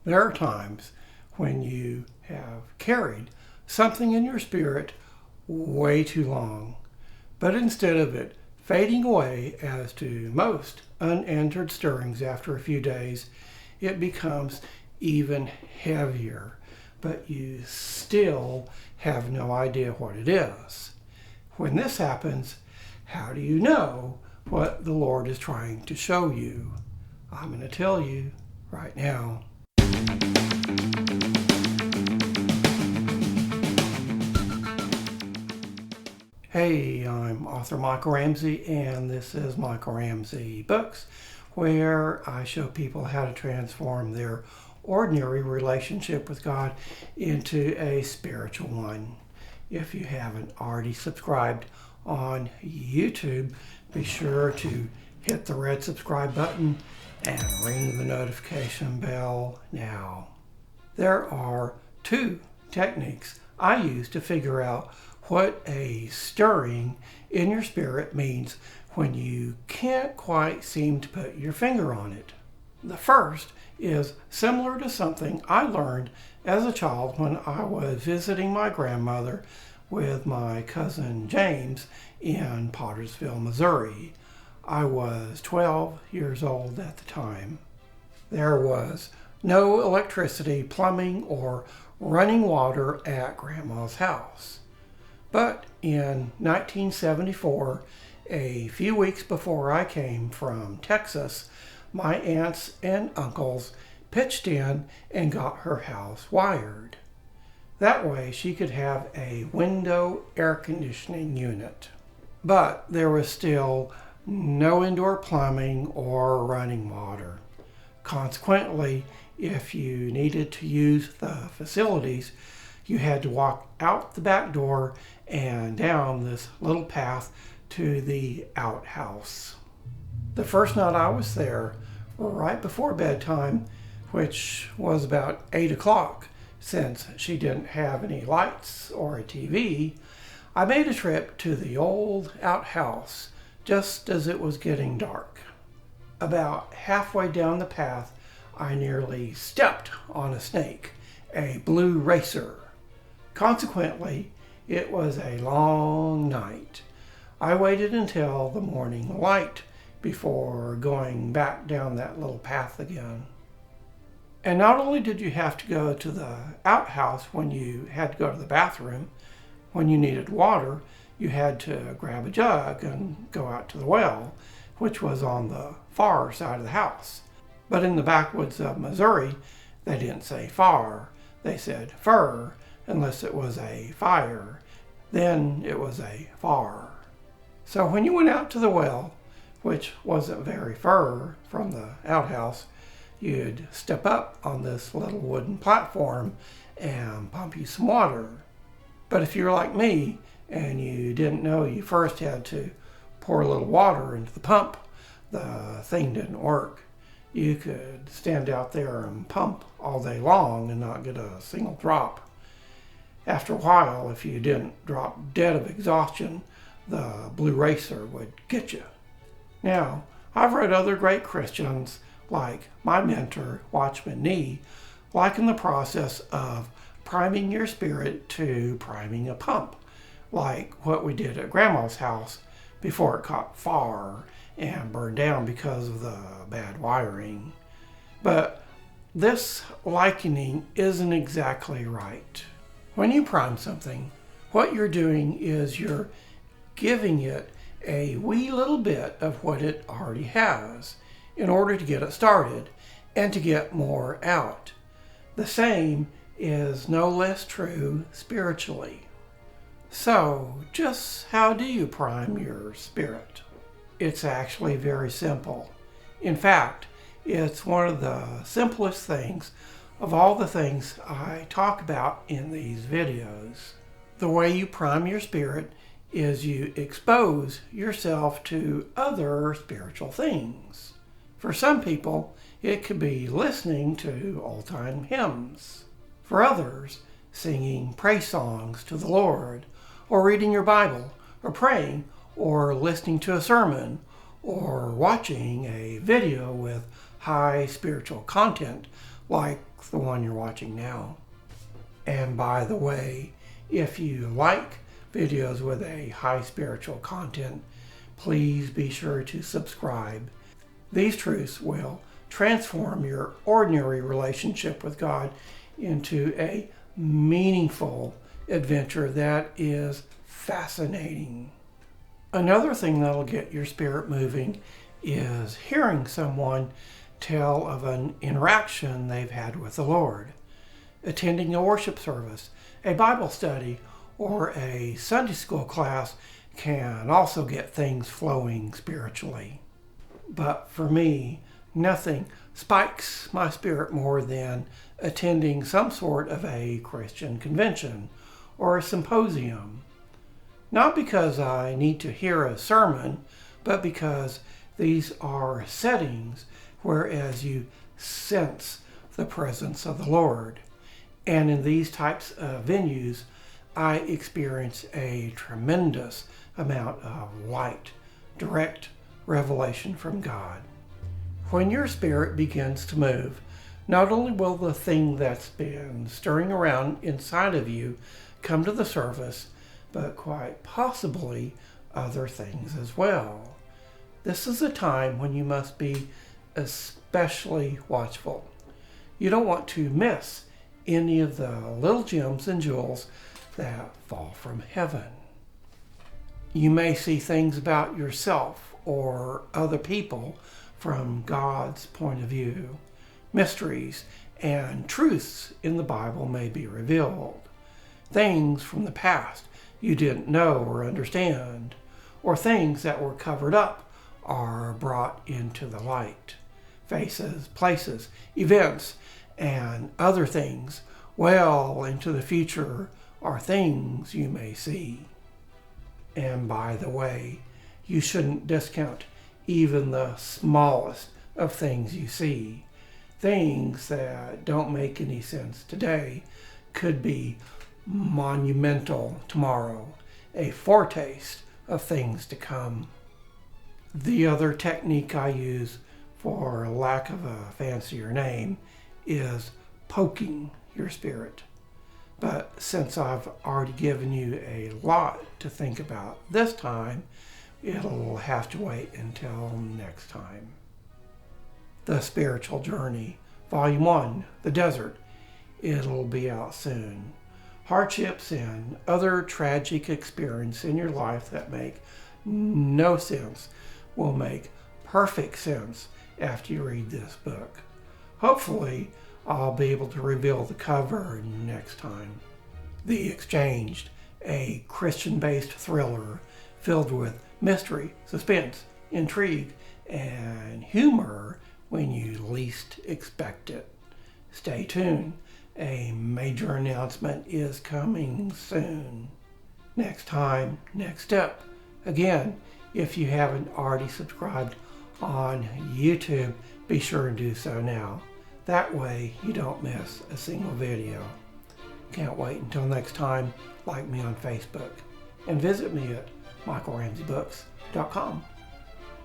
There are times when you have carried something in your spirit way too long, but instead of it fading away, as to most unanswered stirrings after a few days, it becomes even heavier, but you still have no idea what it is. When this happens, how do you know what the Lord is trying to show you? I'm going to tell you right now. Hey, I'm author Michael Ramsey, and this is Michael Ramsey Books, where I show people how to transform their ordinary relationship with God into a spiritual one. If you haven't already subscribed on YouTube, be sure to hit the red subscribe button and ring the notification bell now. There are two techniques I use to figure out what a stirring in your spirit means when you can't quite seem to put your finger on it. The first is similar to something I learned as a child when I was visiting my grandmother with my cousin James in Pottersville, Missouri. I was 12 years old at the time. There was no electricity, plumbing, or running water at Grandma's house. But in 1974, a few weeks before I came from Texas, my aunts and uncles pitched in and got her house wired. That way she could have a window air conditioning unit. But there was still no indoor plumbing or running water. Consequently, if you needed to use the facilities, you had to walk out the back door and down this little path to the outhouse. The first night I was there, right before bedtime, which was about 8 o'clock, since she didn't have any lights or a TV, I made a trip to the old outhouse just as it was getting dark. About halfway down the path, I nearly stepped on a snake, a blue racer. Consequently, it was a long night. I waited until the morning light before going back down that little path again. And not only did you have to go to the outhouse when you had to go to the bathroom, when you needed water, you had to grab a jug and go out to the well, which was on the far side of the house. But in the backwoods of Missouri, they didn't say far, they said fur, unless it was a fire. Then it was a far. So when you went out to the well, which wasn't very far from the outhouse, you'd step up on this little wooden platform and pump you some water. But if you're like me and you didn't know you first had to pour a little water into the pump, the thing didn't work. You could stand out there and pump all day long and not get a single drop. After a while, if you didn't drop dead of exhaustion, the blue racer would get you. Now, I've read other great Christians, like my mentor, Watchman Nee, liken the process of priming your spirit to priming a pump, like what we did at Grandma's house before it caught fire and burned down because of the bad wiring. But this likening isn't exactly right. When you prime something, what you're doing is you're giving it a wee little bit of what it already has in order to get it started and to get more out. The same is no less true spiritually. So, just how do you prime your spirit? It's actually very simple. In fact, it's one of the simplest things of all the things I talk about in these videos. The way you prime your spirit is you expose yourself to other spiritual things. For some people, it could be listening to old-time hymns. For others, singing praise songs to the Lord, or reading your Bible, or praying, or listening to a sermon, or watching a video with high spiritual content like the one you're watching now. And by the way, if you like videos with a high spiritual content, please be sure to subscribe. These truths will transform your ordinary relationship with God into a meaningful adventure that is fascinating. Another thing that'll get your spirit moving is hearing someone tell of an interaction they've had with the Lord. Attending a worship service, a Bible study, or a Sunday school class can also get things flowing spiritually. But for me, nothing spikes my spirit more than attending some sort of a Christian convention or a symposium. Not because I need to hear a sermon, but because these are settings whereas you sense the presence of the Lord. And in these types of venues, I experience a tremendous amount of light, direct revelation from God. When your spirit begins to move, not only will the thing that's been stirring around inside of you come to the surface, but quite possibly other things as well. This is a time when you must be especially watchful. You don't want to miss any of the little gems and jewels that fall from heaven. You may see things about yourself or other people from God's point of view. Mysteries and truths in the Bible may be revealed. Things from the past you didn't know or understand, or things that were covered up are brought into the light. Faces, places, events, and other things well into the future are things you may see. And by the way, you shouldn't discount even the smallest of things you see. Things that don't make any sense today could be monumental tomorrow, a foretaste of things to come. The other technique I use, for lack of a fancier name, is poking your spirit. But since I've already given you a lot to think about this time, it'll have to wait until next time. The Spiritual Journey, Volume 1, The Desert. It'll be out soon. Hardships and other tragic experiences in your life that make no sense will make perfect sense after you read this book. Hopefully, I'll be able to reveal the cover next time. The Exchanged, a Christian-based thriller filled with mystery, suspense, intrigue, and humor when you least expect it. Stay tuned. A major announcement is coming soon. Next time, next step. Again, if you haven't already subscribed on YouTube, be sure to do so now. That way you don't miss a single video. Can't wait until next time. Like me on Facebook and visit me at michaelramseybooks.com.